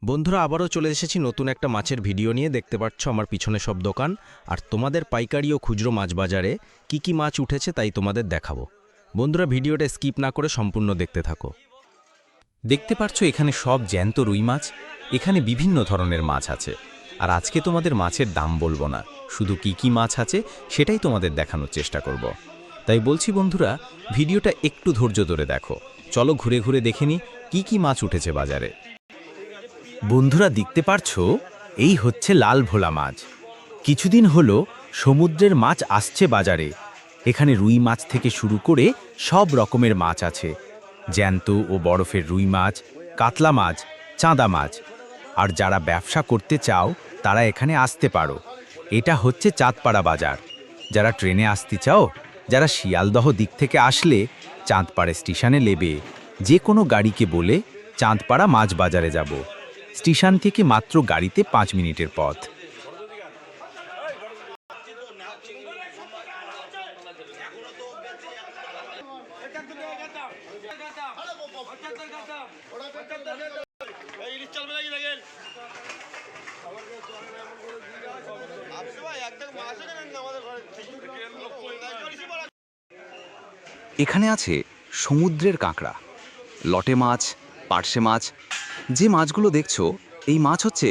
বন্ধুরা আবারও চলে এসেছি নতুন একটা মাছের ভিডিও নিয়ে। দেখতে পাচ্ছ আমার পিছনে সব দোকান, আর তোমাদের পাইকারি ও খুচরো মাছ বাজারে কি মাছ উঠেছে তাই তোমাদের দেখাবো। বন্ধুরা ভিডিওটা স্কিপ না করে সম্পূর্ণ দেখতে থাকো। দেখতে পাচ্ছ এখানে সব জ্যান্ত রুই মাছ। এখানে বিভিন্ন ধরনের মাছ আছে, আর আজকে তোমাদের মাছের দাম বলবো না, শুধু কি মাছ আছে সেটাই তোমাদের দেখানোর চেষ্টা করব। তাই বলছি বন্ধুরা, ভিডিওটা একটু ধৈর্য ধরে দেখো। চলো ঘুরে ঘুরে দেখে নি কি মাছ উঠেছে বাজারে। বন্ধুরা দেখতে পারছো, এই হচ্ছে লাল ভোলা মাছ। কিছুদিন হলো সমুদ্রের মাছ আসছে বাজারে। এখানে রুই মাছ থেকে শুরু করে সব রকমের মাছ আছে, জ্যান্ত ও বরফের রুই মাছ, কাতলা মাছ, চাঁদা মাছ। আর যারা ব্যবসা করতে চাও তারা এখানে আসতে পারো। এটা হচ্ছে চাঁদপাড়া বাজার। যারা ট্রেনে আসতে চাও, যারা শিয়ালদহ দিক থেকে আসলে চাঁদপাড়া স্টেশনে নেবে, যে কোনো গাড়িকে বলে চাঁদপাড়া মাছ বাজারে যাব। স্টেশন থেকে মাত্র গাড়িতে 5 মিনিটের পথ। এখানে আছে সমুদ্রের কাঁকড়া, লটে মাছ, পার্শে মাছ। যে মাছগুলো দেখছো, এই মাছ হচ্ছে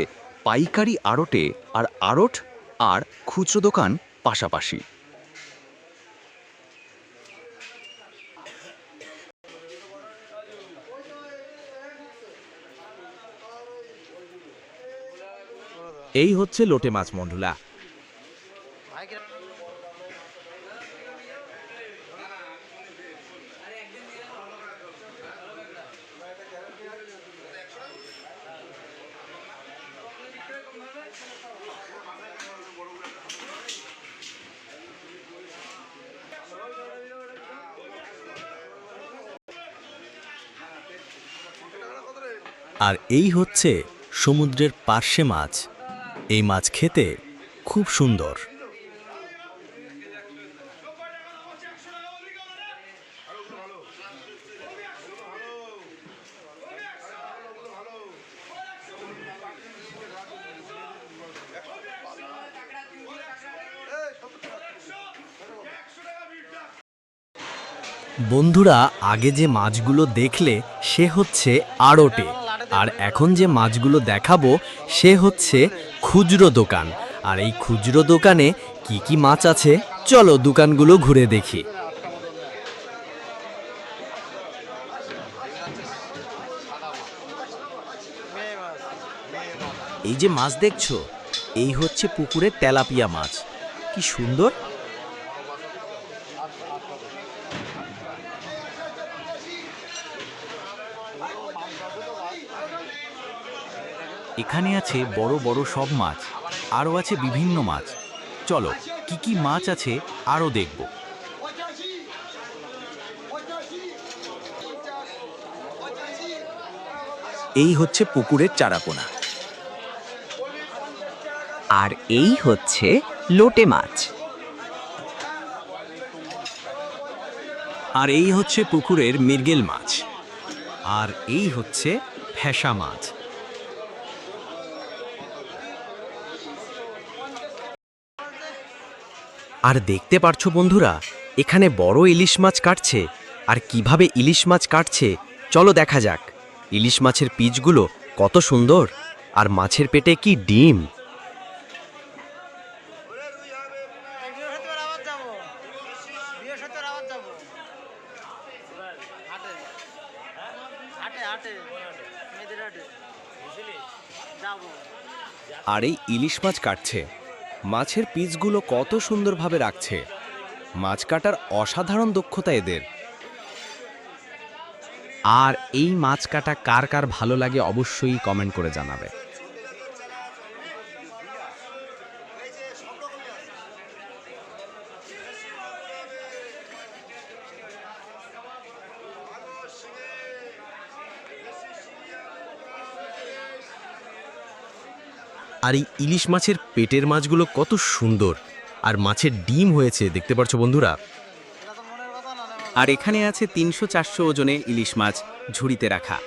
পাইকারি আড়টে, আর আড়ট আর খুচরো দোকান পাশাপাশি। এই হচ্ছে লোটে মাছ মন্ডুলা। আর এই হচ্ছে সমুদ্রের পার্শে মাছ। এই মাছ খেতে খুব সুন্দর। বন্ধুরা আগে যে মাছগুলো দেখলে সে হচ্ছে আড়টে, আর এখন যে মাছগুলো দেখাবো সে হচ্ছে খুচরো দোকান। আর এই খুচরো দোকানে কি মাছ আছে চলো দোকানগুলো ঘুরে দেখি। এই যে মাছ দেখছো, এই হচ্ছে পুকুরের তেলাপিয়া মাছ। কি সুন্দর! এখানে আছে বড় বড় সব মাছ, আরও আছে বিভিন্ন মাছ। চলো কি মাছ আছে আরও দেখব। এই হচ্ছে পুকুরের চারাপোনা। আর এই হচ্ছে লোটে মাছ। আর এই হচ্ছে পুকুরের মৃগেল মাছ। আর এই হচ্ছে ফ্যাসা মাছ। আর দেখতে পারছো বন্ধুরা, এখানে বড় ইলিশ মাছ কাটছে। আর কিভাবে ইলিশ মাছ কাটছে চলো দেখা যাক। ইলিশ মাছের পিচগুলো কত সুন্দর, আর মাছের পেটে কি ডিম! আর এই ইলিশ মাছ কাটছে, মাছের পিসগুলো কত সুন্দরভাবে রাখছে। মাছ কাটার অসাধারণ দক্ষতা এদের। আর এই মাছ কাটা কার কার ভালো লাগে অবশ্যই কমেন্ট করে জানাবে। আর এই ইলিশ মাছের পেটের মাছগুলো কত সুন্দর, আর মাছের ডিম হয়েছে দেখতে পাচ্ছ বন্ধুরা। আর এখানে আছে 300-400 ওজনে ইলিশ মাছ ঝুড়িতে রাখা।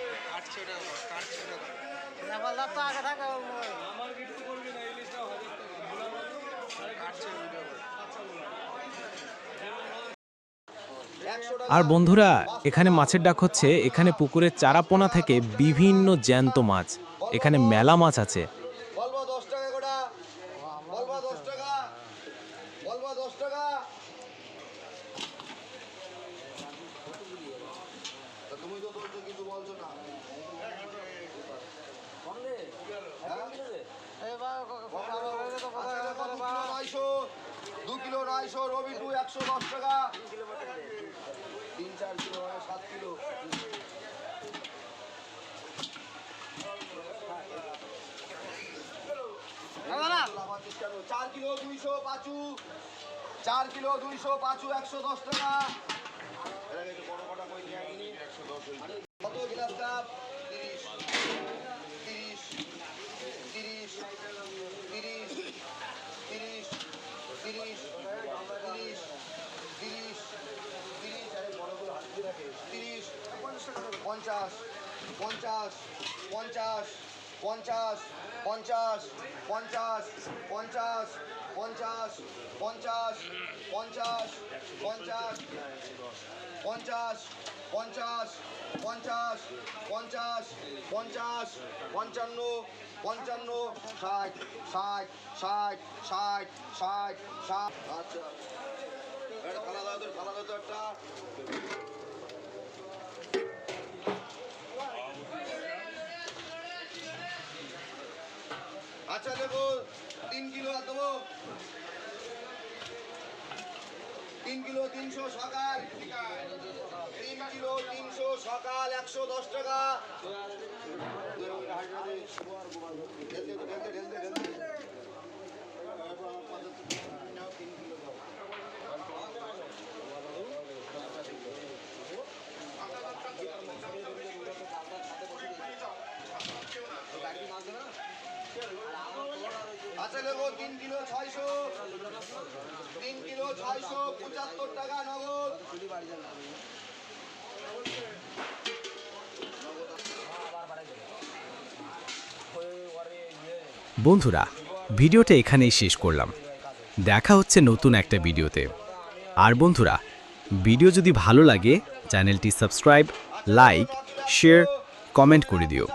আর বন্ধুরা, এখানে মাছের ডাক হচ্ছে, এখানে পুকুরের চারাপোনা থেকে বিভিন্ন জ্যান্ত মাছ, এখানে মেলা মাছ আছে। বলবো 10 টাকা গোটা, বলবো 10 টাকা, বলবো 10 টাকা। তা তুমি তো বলছো কিন্তু বলছো না। দু কিলো 900, রবি 2 110 টাকা, 3-4 কিলো 7 কিলো। 4 কিলো 200 পাঁচু, 4 কিলো 200 পাঁচু 110 টাকা। কত গ্লাস কাপ? 30 30 30 30 30 30 30 30 30 50 50 50 50 50 50 50 50 50 50 50 50 50 50 50 50 55 55 60 60 60 60 60 60। আচ্ছা এটা খালা দাও তো একটা। আচ্ছা দেখো 3 কিলো আর দেবো, 3 কিলো 300 সকাল, 3 কিলো 300 সকাল 110 টাকা। আচ্ছা দেখো 3 কিলো 600, 3 কিলো 675 টাকা নগদ। বন্ধুরা, ভিডিওটা এখানেই শেষ করলাম। দেখা হচ্ছে নতুন একটা ভিডিওতে। আর বন্ধুরা, ভিডিও যদি ভালো লাগে চ্যানেলটি সাবস্ক্রাইব, লাইক, শেয়ার, কমেন্ট করে দিও।